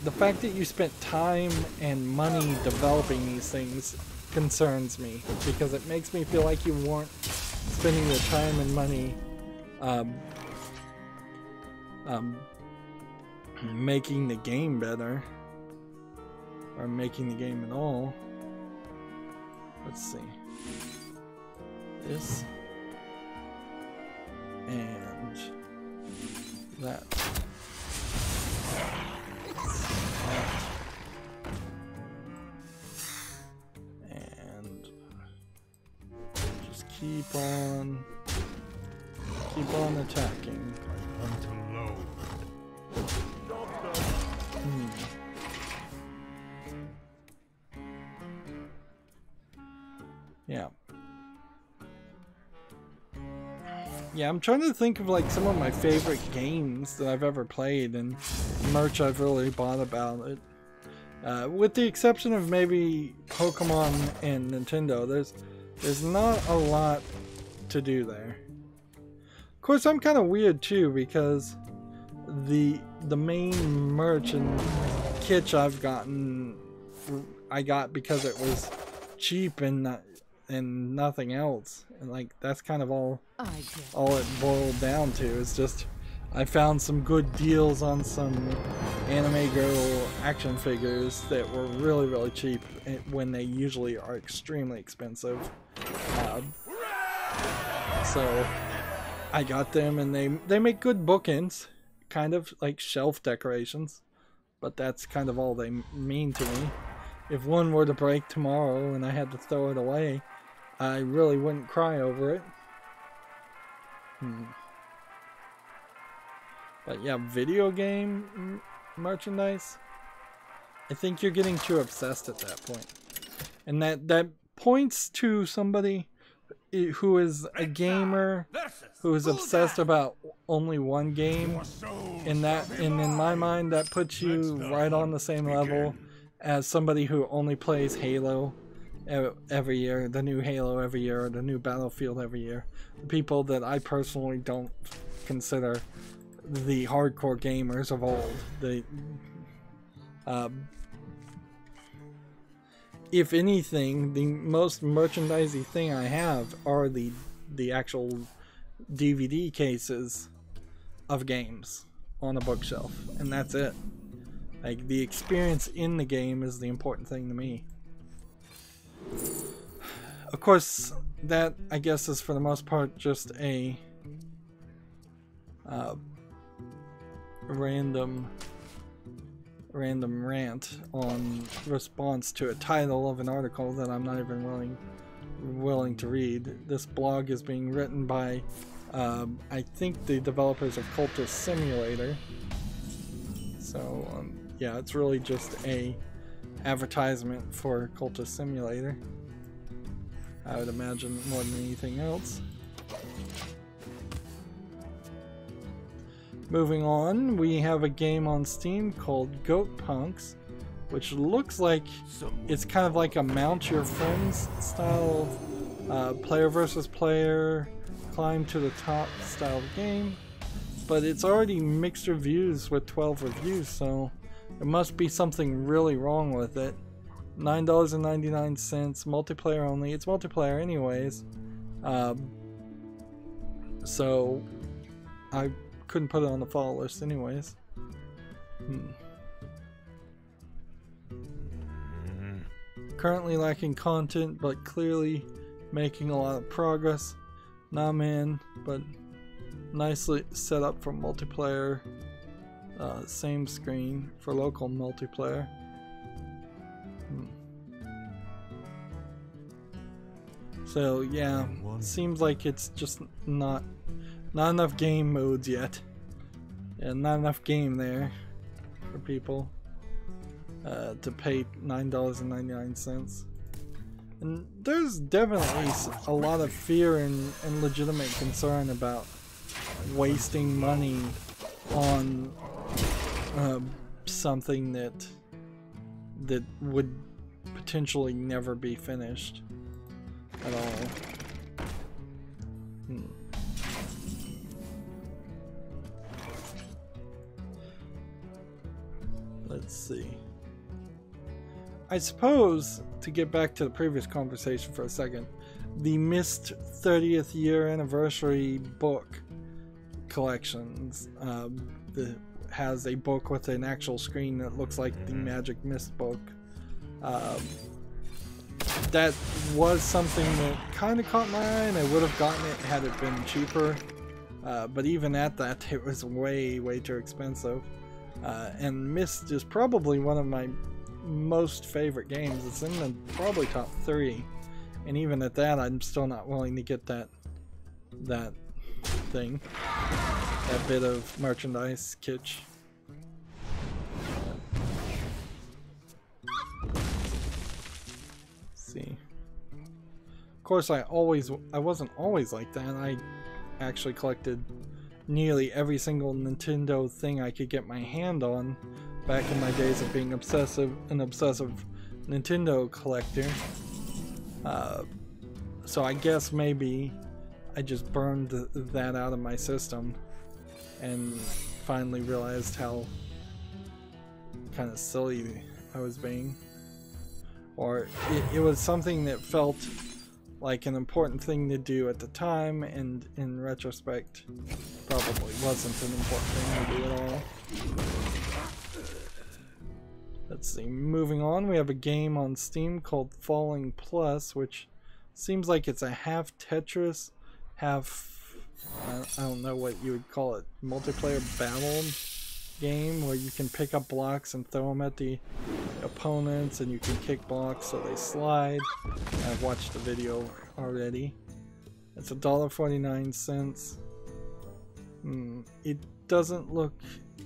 the fact that you spent time and money developing these things concerns me, because it makes me feel like you weren't spending your time and money making the game better, or making the game at all. Let's see. This and that. And just keep on attacking. Yeah, I'm trying to think of like some of my favorite games that I've ever played and merch I've really bought about it. With the exception of maybe Pokemon and Nintendo, there's not a lot to do there. Of course, I'm kind of weird too, because the main merch and kitsch I've gotten, I got because it was cheap and nothing else. And like, that's kind of all it boiled down to. Is just I found some good deals on some anime girl action figures that were really, really cheap when they usually are extremely expensive. So I got them, and they make good bookends, kind of like shelf decorations, but that's kind of all they mean to me. If one were to break tomorrow and I had to throw it away, I really wouldn't cry over it. But yeah, video game merchandise, I think you're getting too obsessed at that point. And that points to somebody who is a gamer, who is obsessed about only one game. And in my mind, that puts you right on the same level as somebody who only plays Halo every year, the new Halo every year, or the new Battlefield every year. The people that I personally don't consider the hardcore gamers of old. If anything, the most merchandisey thing I have are the actual DVD cases of games on a bookshelf, and that's it. Like, the experience in the game is the important thing to me. Of course, that, I guess, is for the most part just a random rant on response to a title of an article that I'm not even willing to read. This blog is being written by I think the developers of Cultist Simulator. So yeah, it's really just a advertisement for Cultist Simulator, I would imagine, more than anything else. Moving on, we have a game on Steam called Goat Punks, which looks like it's kind of like a mount your friends style player versus player, climb to the top style game, but it's already mixed reviews with 12 reviews, so there must be something really wrong with it. $9.99, multiplayer only. It's multiplayer anyways, so I couldn't put it on the follow list anyways. Currently lacking content, but clearly making a lot of progress. Nah man, but nicely set up for multiplayer. Same screen for local multiplayer. So yeah, seems like it's just not enough game modes yet, and not enough game there for people to pay $9.99. And there's definitely a lot of fear and legitimate concern about wasting money on something that would potentially never be finished at all. Let's see. I suppose, to get back to the previous conversation for a second, the missed 30th year anniversary book collections has a book with an actual screen that looks like the Magic Mist book. That was something that kind of caught my eye, and I would have gotten it had it been cheaper. But even at that, it was way too expensive. And Mist is probably one of my most favorite games. It's in the probably top 3, and even at that, I'm still not willing to get that thing, that bit of merchandise kitsch. See, of course, I wasn't always like that. I actually collected nearly every single Nintendo thing I could get my hand on back in my days of being an obsessive Nintendo collector. So I guess maybe I just burned that out of my system and finally realized how kind of silly I was being. Or it was something that felt like an important thing to do at the time, and in retrospect probably wasn't an important thing to do at all. Let's see, moving on, we have a game on Steam called Falling Plus, which seems like it's a half Tetris, half, I don't know what you would call it, multiplayer battle game where you can pick up blocks and throw them at the opponents, and you can kick blocks so they slide. I've watched the video already. It's $1.49. It doesn't look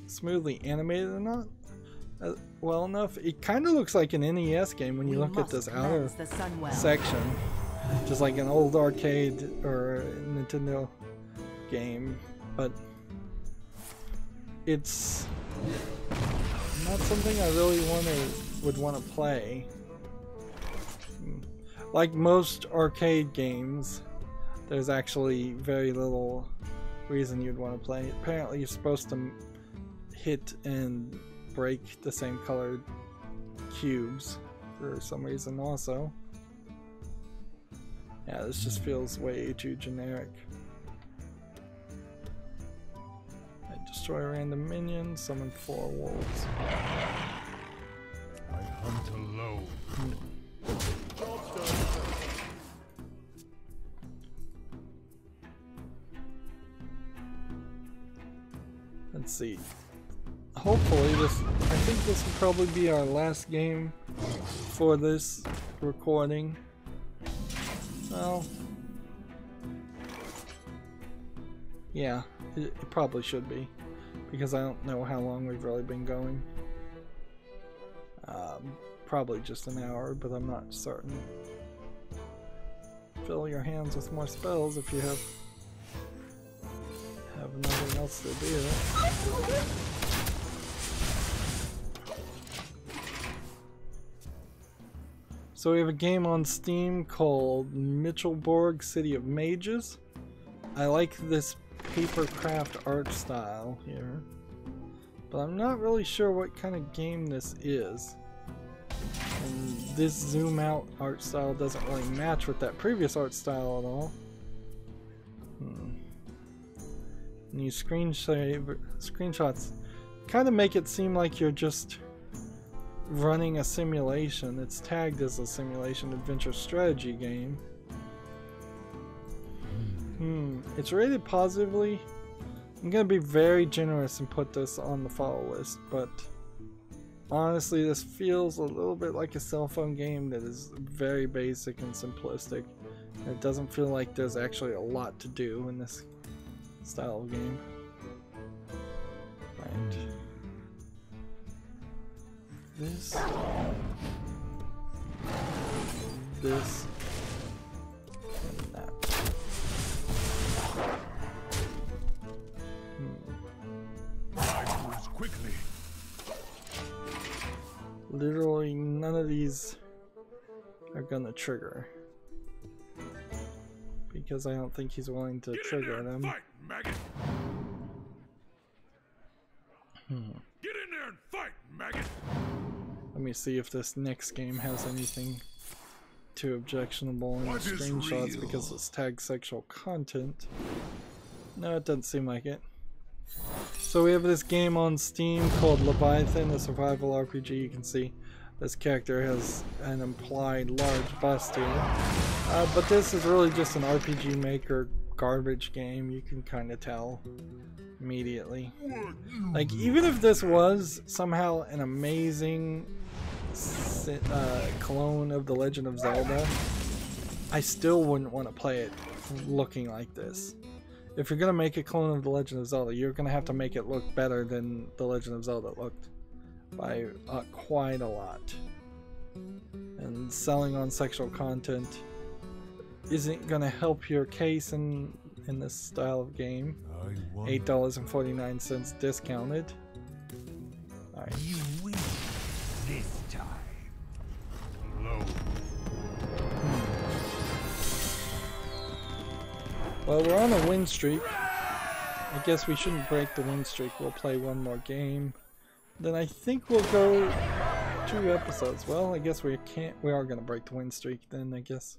smoothly animated or not well enough. It kind of looks like an NES game when you look at this outer section, just like an old arcade or Nintendo game, but it's not something I really would want to play. Like most arcade games, there's actually very little reason you'd want to play. Apparently you're supposed to hit and break the same colored cubes for some reason also. Yeah, this just feels way too generic. Destroy a random minion, summon 4 wolves. I hunt alone. Let's see. Hopefully I think this will probably be our last game for this recording. Well, yeah, it probably should be, because I don't know how long we've really been going. Probably just an hour, but I'm not certain. Fill your hands with more spells if you have nothing else to do. So we have a game on Steam called Mitchellborg City of Mages. I like this papercraft art style here, but I'm not really sure what kind of game this is. And this zoom out art style doesn't really match with that previous art style at all. And these screenshots kind of make it seem like you're just running a simulation. It's tagged as a simulation adventure strategy game. It's rated positively. I'm gonna be very generous and put this on the follow list, but honestly this feels a little bit like a cell phone game that is very basic and simplistic. It doesn't feel like there's actually a lot to do in this style of game. Right. This, and that. Quickly. Literally none of these are gonna trigger. Because I don't think he's willing to trigger them. Fight, maggot. Get in there and fight, maggot. Let me see if this next game has anything too objectionable in the screenshots because it's tagged sexual content. No, it doesn't seem like it. So we have this game on Steam called Leviathan, a survival RPG. You can see this character has an implied large bust here. But this is really just an RPG Maker garbage game. You can kind of tell immediately. Like, even if this was somehow an amazing clone of The Legend of Zelda, I still wouldn't want to play it looking like this. If you're going to make a clone of The Legend of Zelda, you're going to have to make it look better than The Legend of Zelda looked by quite a lot. And selling on sexual content isn't going to help your case in this style of game. $8.49 discounted. Alright. You win this time. Low. Well, we're on a win streak. I guess we shouldn't break the win streak. We'll play one more game. Then I think we'll go 2 episodes. Well, I guess we are going to break the win streak then, I guess.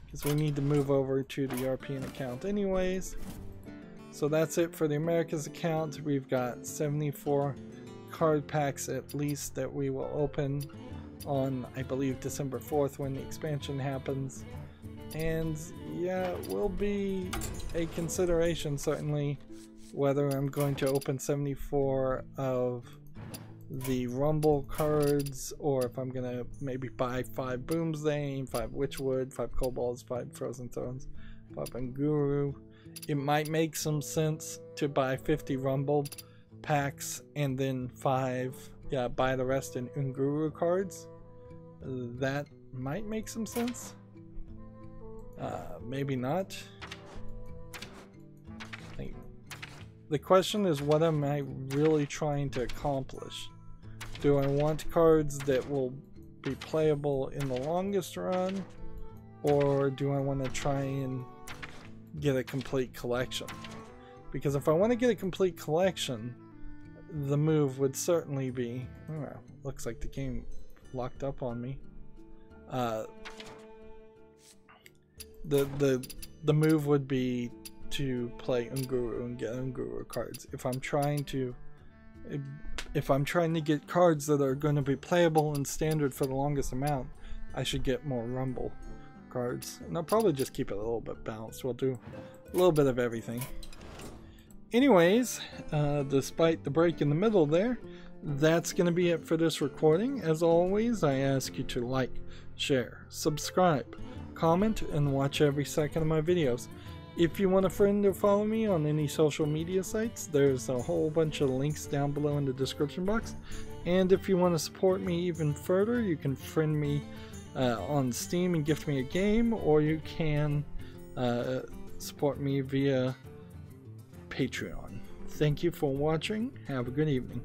Because we need to move over to the European account anyways. So that's it for the Americas account. We've got 74 card packs at least that we will open on, I believe, December 4th when the expansion happens. And yeah, it will be a consideration certainly whether I'm going to open 74 of the Rumble cards, or if I'm gonna maybe buy 5 Boomsday, 5 Witchwood, 5 Kobolds, 5 Frozen Thrones, 5 Unguru. It might make some sense to buy 50 Rumble packs and then buy the rest in Unguru cards. That might make some sense. Maybe not. The question is, what am I really trying to accomplish? Do I want cards that will be playable in the longest run, or do I want to try and get a complete collection? Because if I want to get a complete collection, the move would certainly be, looks like the game locked up on me. The move would be to play Unguru and get Unguru cards. If I'm trying to get cards that are going to be playable and standard for the longest amount, I should get more Rumble cards. And I'll probably just keep it a little bit balanced. We'll do a little bit of everything. Anyways, despite the break in the middle there, that's going to be it for this recording. As always, I ask you to like, share, subscribe, comment, and watch every second of my videos. If you want a friend or follow me on any social media sites, there's a whole bunch of links down below in the description box. And if you want to support me even further, you can friend me on Steam and gift me a game, or you can support me via Patreon. Thank you for watching. Have a good evening.